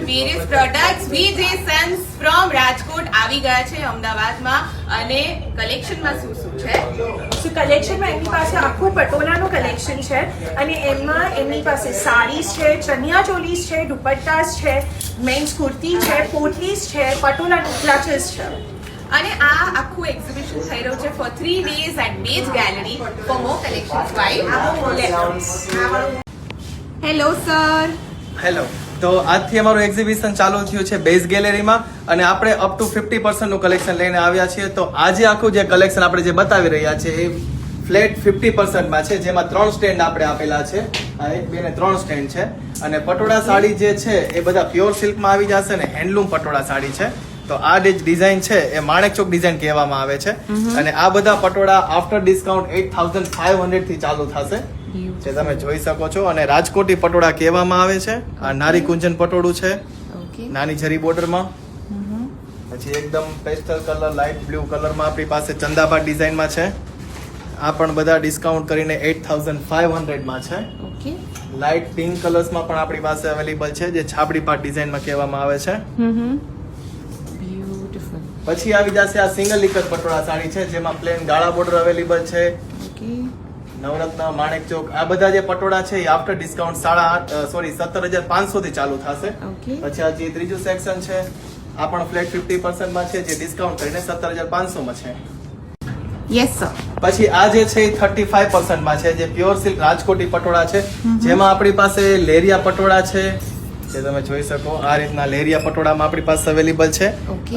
various products VJ Sons from Rajkot આવી ગયા છે અમદાવાદમાં અને કલેક્શનમાં શું છે સો કલેક્શનમાં એમની પાસે આખું પટોલાનું કલેક્શન છે અને એમાં એમની પાસે સાડીઝ છે, ચનિયા ચોલીઝ છે, દુપટ્ટાસ છે, મેન્સ કુર્તી છે, પોટલીઝ છે, પટોલાનું ક્લચેસ છે. અને આ આખું એક્ઝિબિશન થઈ રહ્યું છે for 3 days at Base Gallery. For more collections by hello sir. Hello. તો આજથી અમારું એક્ઝિબિશન ચાલુ થયું છે બેઝ ગેલેરીમાં અને આપણે અપ ટુ 50% નું કલેક્શન લઈને આવ્યા છીએ. તો આજે આખું જે કલેક્શન આપણે જે બતાવી રહ્યા છે એ ફ્લેટ 50% માં છે, જેમાં 3 સ્ટેન્ડ આપણે આપેલા છે. આ 1, 2 ને 3 સ્ટેન્ડ છે અને પટોળા સાડી જે છે એ બધા પ્યોર સિલ્કમાં આવી જશે અને હેન્ડલૂમ પટોળા સાડી છે. તો આ જે ડિઝાઇન છે એ માણેક ચોક ડિઝાઇન કહેવામાં આવે છે અને આ બધા પટોળા આફ્ટર ડિસ્કાઉન્ટ 8500 થી ચાલુ થશે, જે તમે જોઈ શકો છો. અને રાજકોટી પટોળા કહેવામાં આવે છે. આ નારી કુંજન પટોળું છે નાની જરી બોર્ડરમાં. પછી એકદમ પેસ્ટલ કલર લાઇટ બ્લુ કલરમાં આપણી પાસે ચંદાબાદ ડિઝાઇનમાં છે. આ પણ બધા ડિસ્કાઉન્ટ કરીને 8500 માં છે. લાઇટ પિંક કલર્સમાં પણ આપણી પાસે અવેલેબલ છે, જે છાબડી પાટ ડિઝાઇનમાં કહેવામાં આવે છે. પછી આવી જશે આ સિંગલ એક જ પટોળા સાડી છે, જેમાં પ્લેન ગાળા બોર્ડર અવેલેબલ છે. નવરત્ન, માણેક ચોક, આ બધા જે પટોળા છે એ આફ્ટર ડિસ્કાઉન્ટ 17500 થી ચાલુ થશે. પછી આ જે ત્રીજું સેક્શન છે આ પણ ફ્લેટ 50% માં છે, જે ડિસ્કાઉન્ટ કરીને 17500 માં છે. Yes sir. પછી આ જે છે એ 35% માં છે, જે પ્યોર સિલ્ક રાજકોટી પટોળા છે, જેમાં આપણી પાસે લેરિયા પટોળા છે, જે તમે જોઈ શકો. આ રીતના લેરિયા પટોળામાં આપણી પાસે અવેલેબલ છે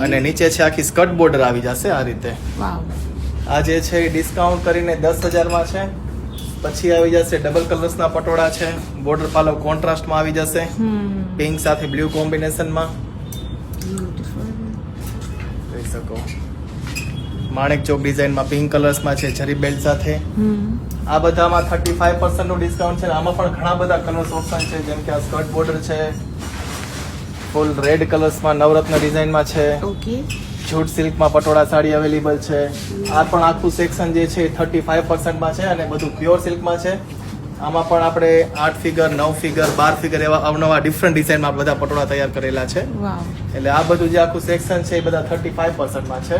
અને નીચે છે આખી સ્કર્ટ બોર્ડર આવી જશે આ રીતે. આ જે છે ડિસ્કાઉન્ટ કરીને 10000 માં છે. પછી આવી જશે ડબલ કલર્સ ના પટોળા છે, બોર્ડર પાલવ કોન્ટ્રાસ્ટમાં આવી જશે, પિંક સાથે બ્લુ કોમ્બિનેશનમાં જોઈ શકો. માણેક ચોક ડિઝાઇનમાં પિંક કલર્સમાં છે, જરી બેલ્ટ સાથે. આ બધામાં 35% નું ડિસ્કાઉન્ટ છે. આમાં પણ ઘણા બધા કલર્સ ઓપ્શન છે, જેમ કે આ સ્કર્ટ બોર્ડર છે, ફૂલ રેડ કલર્સમાં નવરત્ન ડિઝાઇનમાં છે, જૂટ સિલ્કમાં પટોળા સાડી અવેલેબલ છે. આ પણ આખું સેક્શન જે છે 35% માં છે અને બધું પ્યોર સિલ્કમાં છે. આમાં પણ આપણે 8 ફિગર, 9 ફિગર, 12 ફિગર એવા અવનવા ડિફરન્ટ ડિઝાઇનમાં બધા પટોળા તૈયાર કરેલા છે. એટલે આ બધું જે આખું સેક્શન છે એ બધા 35% માં છે.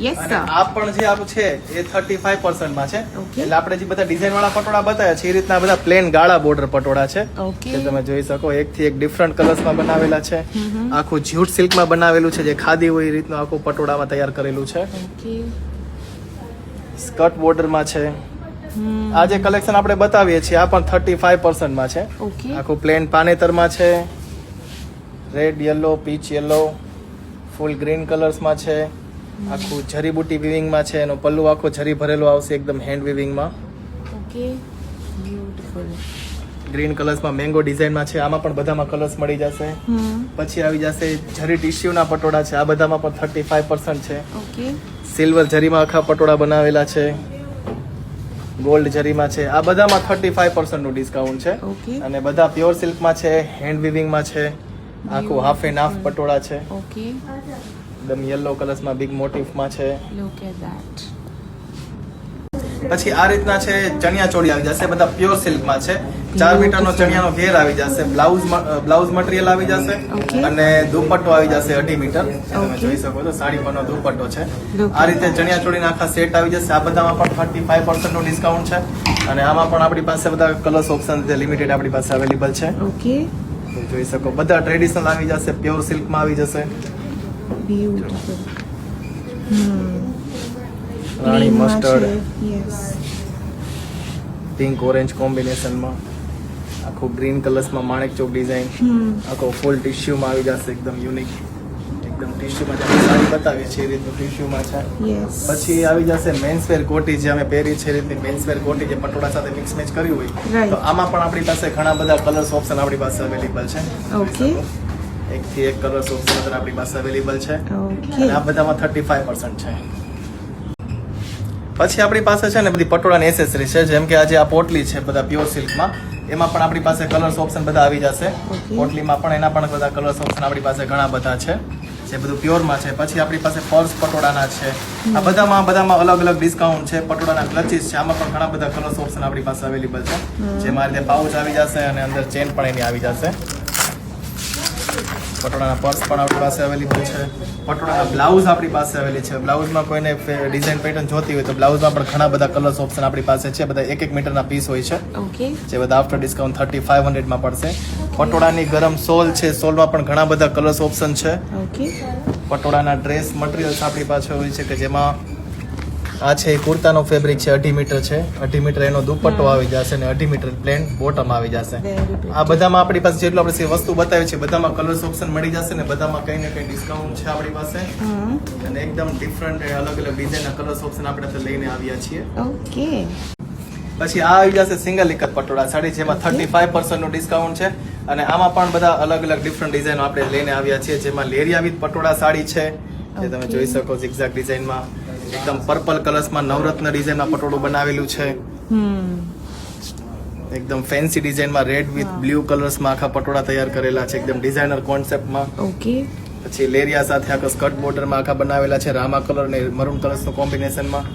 યસ અને સર. આ પણ જે આખું છે એ 35% માં છે. એટલે આપણે જે બધા ડિઝાઇન વાળા પટોળા બતાવ્યા છે એ રીતના બધા પ્લેન ગાળા બોર્ડર પટોળા છે, જે તમે જોઈ શકો. એક થી એક ડિફરન્ટ કલર્સમાં બનાવેલા છે. આખું જ્યુટ સિલ્કમાં બનાવેલું છે, જે ખાદી હોય એ રીતનું આખું પટોળામાં તૈયાર કરેલું છે. સ્કર્ટ બોર્ડરમાં છે. આ જે કલેક્શન આપણે બતાવીએ છીએ આ પણ 35% માં છે. આખું પ્લેન પાનેતરમાં છે, રેડ, યલો, પીચ યલો, ફૂલ ગ્રીન કલર્સમાં છે. આખું જરી બુટી વિવિંગમાં છે. એનો પલ્લુ આખો જરી ભરેલો આવશે, એકદમ હેન્ડ વિવિંગમાં. ગ્રીન કલર્સમાં મેંગો ડિઝાઇનમાં છે. આમાં પણ બધામાં કલર્સ મળી જશે. પછી આવી જશે જરી ટિશ્યુના પટોળા છે. આ બધામાં પણ 35% છે. સિલ્વર જરીમાં આખા પટોળા બનાવેલા છે, ગોલ્ડ જરીમાં છે. આ બધામાં 35% નું ડિસ્કાઉન્ટ છે અને બધા પ્યોર સિલ્કમાં છે, હેન્ડ વિવિંગમાં છે. આખું હાફ એન્ડ હાફ પટોળા છે, એકદમ યલો કલર્સમાં બિગ મોટિફમાં છે. પછી આ રીતના છે ચણિયા ચોળી આવી જશે, બધા પ્યોર સિલ્કમાં છે. 4 મીટરનો ચણિયાનો ઘેર આવી જશે, બ્લાઉઝ મટીરિયલ આવી જશે અને દુપટ્ટો આવી જશે 2.5 મીટર. તમે જોઈ શકો છો સાડી પરનો દુપટ્ટો છે. આ રીતે ચણિયા ચોળીના આખા સેટ આવી જશે. આ બધામાં પણ 35% નું ડિસ્કાઉન્ટ છે અને આમાં પણ આપણી પાસે બધા કલર્સ ઓપ્શન છે લિમિટેડ આપણી પાસે અવેલેબલ છે. જોઈ શકો બધા ટ્રેડિશનલ આવી જશે, પ્યોર સિલ્કમાં આવી જશે. રાણી મસ્ટર્ડ, પિંક ઓરેન્જ કોમ્બિનેશનમાં, આખું ગ્રીન કલર્સમાં માણેક ચોક ડિઝાઇન, આખો ફૂલ ટિશ્યુમાં આવી જશે, એકદમ યુનિક. એકદમ ટિશ્યુમાં જે સાડી બતાવીએ છીએ એ રીતનું ટિશ્યુમાં છે. પછી આવી જશે મેન્સવેર કોટી, જે અમે પહેરી છે એ રીતની મેન્સવેર કોટી, જે પટોળા સાથે મિક્સ મેચ કર્યું હોય. તો આમાં પણ આપણી પાસે ઘણા બધા કલર્સ ઓપ્શન આપણી પાસે અવેલેબલ છે. એક થી એક કલર્સ ઓપ્શન આપણી પાસે અવેલેબલ છે અને આ બધામાં 35% છે. પછી આપણી પાસે છે ને બધી પટોળાની એસેસરી છે, જેમ કે આજે આ પોટલી છે બધા પ્યોર સિલ્કમાં, એમાં પણ આપણી પાસે કલર્સ ઓપ્શન બધા આવી જશે. પોટલીમાં પણ એના પણ બધા કલર્સ ઓપ્શન આપણી પાસે ઘણા બધા છે. જે બધું પ્યોરમાં છે. પછી આપણી પાસે પર્સ પટોળાના છે. આ બધામાં અલગ અલગ ડિસ્કાઉન્ટ છે. પટોળાના ક્લચીસ છે, આમાં પણ ઘણા બધા કલર્સ ઓપ્શન આપણી પાસે અવેલેબલ છે. જેમાં રીતે પાઉચ આવી જશે અને અંદર ચેન પણ એની આવી જશે. પટોળાના પર્સ પણ આપણી પાસે અવેલેબલ છે. પટોળાના બ્લાઉઝ આપણી પાસે અવેલેબલ છે. બ્લાઉઝમાં કોઈને ડિઝાઇન પેટર્ન જોતી હોય તો બ્લાઉઝમાં પણ ઘણા બધા કલર્સ ઓપ્શન આપણી પાસે છે. બધા 1 મીટરના પીસ હોય છે, ઓકે, જે બધા આફ્ટર ડિસ્કાઉન્ટ 3500 માં પડશે. પટોળાની ગરમ સોલ છે, સોલમાં પણ ઘણા બધા કલર્સ ઓપ્શન છે. ઓકે, પટોળાના ડ્રેસ મટીરિયલ્સ આપણી પાસે હોય છે કે જેમાં આ છે કુર્તાનો ફેબ્રિક છે, 2.5 મીટર છે. 2.5 મીટર એનો દુપટ્ટો આવી જશે અને 2.5 મીટર પ્લેન બોટમ આવી જશે. આ બધામાં આપણી પાસે જેટલું આપણે વસ્તુ બતાવી છે બધામાં કલર્સ ઓપ્શન મળી જશે ને બધામાં કંઈ ને કંઈ ડિસ્કાઉન્ટ છે આપણી પાસે. અને એકદમ ડિફરન્ટ અલગ અલગ ડિઝાઇનના કલર્સ ઓપ્શન આપણે તો લઈને આવ્યા છીએ. ઓકે. પછી આ આવી જશે સિંગલ એકત પટોળા સાડી, જેમાં 35% નું ડિસ્કાઉન્ટ છે. અને આમાં પણ બધા અલગ અલગ ડિફરન્ટ ડિઝાઇનો આપણે લઈને આવ્યા છીએ. જેમાં લેરિયા વિથ પટોળા સાડી છે, જે તમે જોઈ શકો ઝિગઝેગ ડિઝાઇનમાં. એકદમ પર્પલ કલર્સમાં નવરત્ન ડિઝાઇનમાં પટોળું બનાવેલું છે. એકદમ ફેન્સી ડિઝાઇનમાં રેડ વિથ બ્લુ કલર્સમાં આખા પટોળા તૈયાર કરેલા છે, એકદમ ડિઝાઇનર કોન્સેપ્ટમાં. ઓકે. પછી લેરિયા સાથે આખા સ્કર્ટ બોર્ડરમાં આખા બનાવેલા છે, રામા કલર અને મરૂન કલર્સનું કોમ્બિનેશનમાં.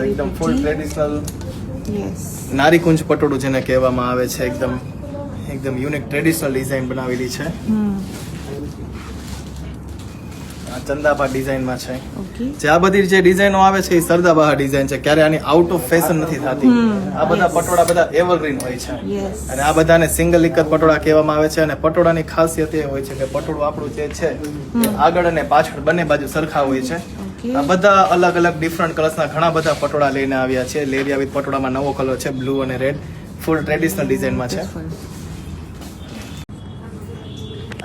એકદમ ફૂલ ટ્રેડિશનલ નારીકુંજ પટોળું જેને કહેવામાં આવે છે. એકદમ યુનિક ટ્રેડિશનલ ડિઝાઇન બનાવેલી છે. આ ચંદાબા ડિઝાઇનમાં છે. જે આ બધી જે ડિઝાઇનો આવે છે એ સરદાબહાર ડિઝાઇન છે, ક્યારે આની આઉટ ઓફ ફેશન નથી થતી. આ બધા પટોળા બધા એવરગ્રીન હોય છે અને આ બધાને સિંગલ એકત પટોળા કહેવામાં આવે છે. અને પટોળાની ખાસિયત એ હોય છે કે પટોળું આપણું જે છે એ આગળ અને પાછળ બંને બાજુ સરખા હોય છે. આ બધા અલગ અલગ ડિફરન્ટ કલર્સના ઘણા બધા પટોળા લઈને આવ્યા છે. લેરિયા વિથ પટોળામાં નવો કલર છે, બ્લુ અને રેડ, ફૂલ ટ્રેડિશનલ ડિઝાઇનમાં છે.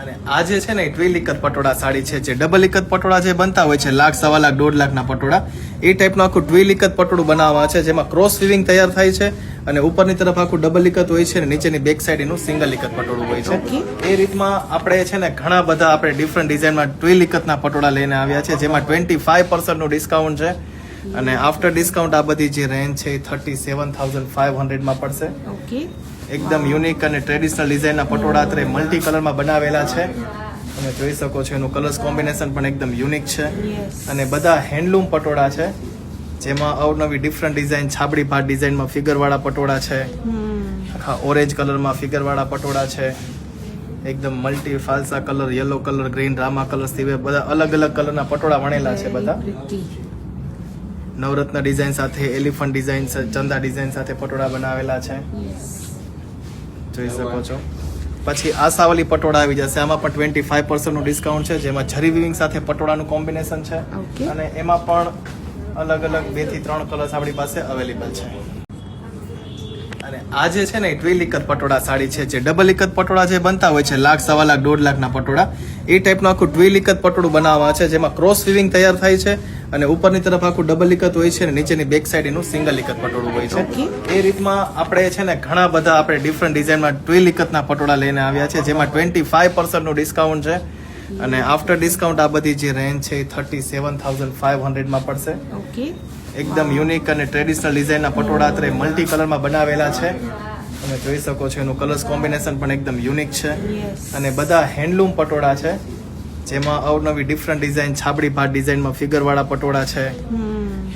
અને આ જે છે ને એ ટ્વિલ એકત પટોળા સાડી છે, જે ડબલ એકત પટોળા જે બનતા હોય છે 1 લાખ, 1.5 લાખ, 1.5 લાખના પટોળા, એ ટાઈપનું આખું ટ્વિલ એકત પટોળું બનાવવામાં છે. જેમાં ક્રોસ વિવિંગ તૈયાર થાય છે અને ઉપરની તરફ આખું ડબલ એકત હોય છે અને નીચેની બેક સાઈડ એનું સિંગલ એકત પટોળું હોય છે. એ રીતમાં આપણે છે ને ઘણા બધા આપણે ડિફરન્ટ ડિઝાઇનમાં ટ્વિલ એકતના પટોળા લઈને આવ્યા છે, જેમાં 25% નું ડિસ્કાઉન્ટ છે. અને આફ્ટર ડિસ્કાઉન્ટ આ બધી જે રેન્જ છે એ 37,500 માં પડશે. ઓકે. એકદમ યુનિક અને ટ્રેડિશનલ ડિઝાઇનના પટોળા અત્યારે મલ્ટી કલરમાં બનાવેલા છે. તમે જોઈ શકો છો એનું કલર્સ કોમ્બિનેશન પણ એકદમ યુનિક છે. અને બધા હેન્ડલૂમ પટોળા છે, જેમાં અવનવી ડિફરન્ટ ડિઝાઇન, છાબડી ભાત ડિઝાઇનમાં ફિગરવાળા પટોળા છે, આખા ઓરેન્જ કલરમાં ફિગરવાળા પટોળા છે. એકદમ મલ્ટી ફાલસા કલર, યલો કલર, ગ્રીન, રામા કલર, બધા અલગ અલગ કલરના પટોળા વણેલા છે. બધા નવરત્ન ડિઝાઇન સાથે, એલિફન્ટ ડિઝાઇન, ચંદા ડિઝાઇન સાથે પટોળા બનાવેલા છે, જોઈ શકો છો. પછી આસાવલી પટોળા આવી જશે, આમાં પણ 25% નું ડિસ્કાઉન્ટ છે, જેમાં જરી વિવિંગ સાથે પટોળાનું કોમ્બિનેશન છે. અને એમાં પણ અલગ અલગ 2 થી 3 કલર્સ આપણી પાસે અવેલેબલ છે. અને આ જે છે ને ટ્વિલ એકત પટોળા સાડી છે, જે ડબલ એકત પટોળા જે બનતા હોય છે 1 લાખ, 1.5 લાખ, 1.5 લાખના પટોળા, એ ટાઈપનું આખું ટ્વિલ એકત પટોળું બનાવવામાં છે, જેમાં ક્રોસ વિવિંગ તૈયાર થાય છે અને ઉપરની તરફ આખું ડબલ એકત હોય છે અને નીચેની બેક સાઈડ એનું સિંગલ એકત પટોળું હોય છે. એ રીતમાં આપણે છે ને ઘણા બધા આપણે ડિફરન્ટ ડિઝાઇનમાં ટ્વિલ એકતના પટોળા લઈને આવ્યા છે, જેમાં 25% નું ડિસ્કાઉન્ટ છે. અને આફ્ટર ડિસ્કાઉન્ટ આ બધી જે રેન્જ છે એ 37,500 માં પડશે. એકદમ યુનિક અને ટ્રેડિશનલ ડિઝાઇનના પટોળા અત્યારે મલ્ટી કલરમાં બનાવેલા છે. તમે જોઈ શકો છો એનું કલર્સ કોમ્બિનેશન પણ એકદમ યુનિક છે. અને બધા હેન્ડલૂમ પટોળા છે, જેમાં અવનવી ડિફરન્ટ ડિઝાઇન, છાબડી ભાત ડિઝાઇનમાં ફિગરવાળા પટોળા છે,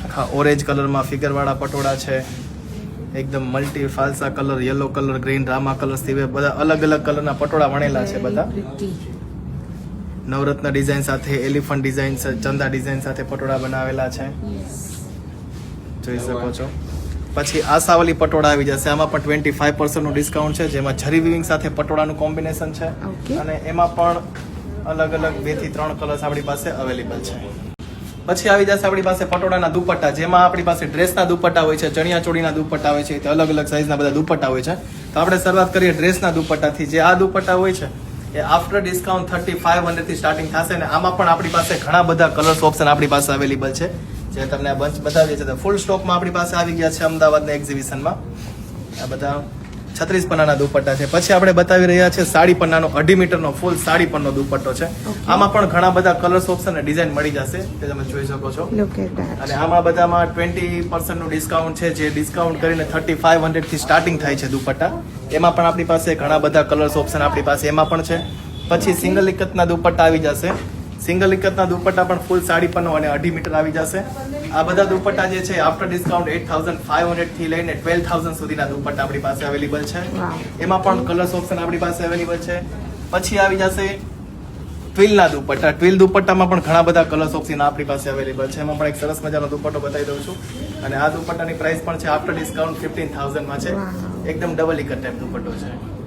આખા ઓરેન્જ કલરમાં ફિગરવાળા પટોળા છે. એકદમ મલ્ટી ફાલસા કલર, યલો કલર, ગ્રીન, રામા કલર, બધા અલગ અલગ કલરના પટોળા વણેલા છે. બધા નવરત્ન ડિઝાઇન સાથે, એલિફન્ટ ડિઝાઇન, ચંદા ડિઝાઇન સાથે પટોળા બનાવેલા છે, જોઈ શકો છો. પછી આસાવલી પટોળા આવી જશે, આમાં પણ 25% નું ડિસ્કાઉન્ટ છે, જેમાં જરી વિવિંગ સાથે પટોળાનું કોમ્બિનેશન છે. અને એમાં પણ અલગ અલગ 2 થી 3 કલર્સ આપણી પાસે અવેલેબલ છે. પછી આવી જશે આપણી પાસે પટોળાના દુપટ્ટા, જેમાં આપણી પાસે ડ્રેસના દુપટ્ટા હોય છે, ચણિયા ચોળીના દુપટ્ટા હોય છે, અલગ અલગ સાઈઝના બધા દુપટ્ટા હોય છે. તો આપણે શરૂઆત કરીએ ડ્રેસના દુપટ્ટાથી. જે આ દુપટ્ટા હોય છે એ આફ્ટર ડિસ્કાઉન્ટ 3500 થી સ્ટાર્ટિંગ થશે. અને આમાં પણ આપણી પાસે ઘણા બધા કલર્સ ઓપ્શન આપણી પાસે અવેલેબલ છે, જે તમને આ બંચ બતાવીએ છીએ. ફૂલ સ્ટોકમાં આપણી પાસે આવી ગયા છે અમદાવાદના એક્ઝિબિશનમાં. આ બધા 36 પન્નાના દુપટ્ટા છે. પછી આપણે બતાવી રહ્યા છે સાડી પન્નાનો 2.5 મીટરનો ફૂલ સાડી પન્નો દુપટ્ટો છે. આમાં પણ ઘણા બધા કલર્સ ઓપ્શન અને ડિઝાઇન મળી જશે, તે તમે જોઈ શકો છો. અને આમાં બધામાં 20% નું ડિસ્કાઉન્ટ છે, જે ડિસ્કાઉન્ટ કરીને 3500 થી સ્ટાર્ટિંગ થાય છે દુપટ્ટા. એમાં પણ આપણી પાસે ઘણા બધા કલર્સ ઓપ્શન આપણી પાસે એમાં પણ છે. પછી સિંગલ ઇકતના દુપટ્ટા આવી જશે. સિંગલ ઇકતના દુપટ્ટા પણ ફૂલ સાડી પન્નો અને 2.5 મીટર આવી જશે. આ બધા દુપટ્ટા જે છે આફ્ટર ડિસ્કાઉન્ટ 8,500 થી લઈને 12,000 સુધીના દુપટ્ટા આપણી પાસે અવેલેબલ છે. એમાં પણ કલર્સ ઓપ્શન આપણી પાસે અવેલેબલ છે. પછી આવી જશે ટ્વિલના દુપટ્ટા. ટ્વિલ દુપટ્ટામાં પણ ઘણા બધા કલર્સ ઓપ્શન આપણી પાસે અવેલેબલ છે. એમાં પણ એક સરસ મજાનો દુપટ્ટો બતાવી દઉં છું. અને આ દુપટ્ટાની પ્રાઇસ પણ છે આફ્ટર ડિસ્કાઉન્ટ 15,000 માં છે. એકદમ ડબલ ઇકત ટાઈપ દુપટ્ટો છે.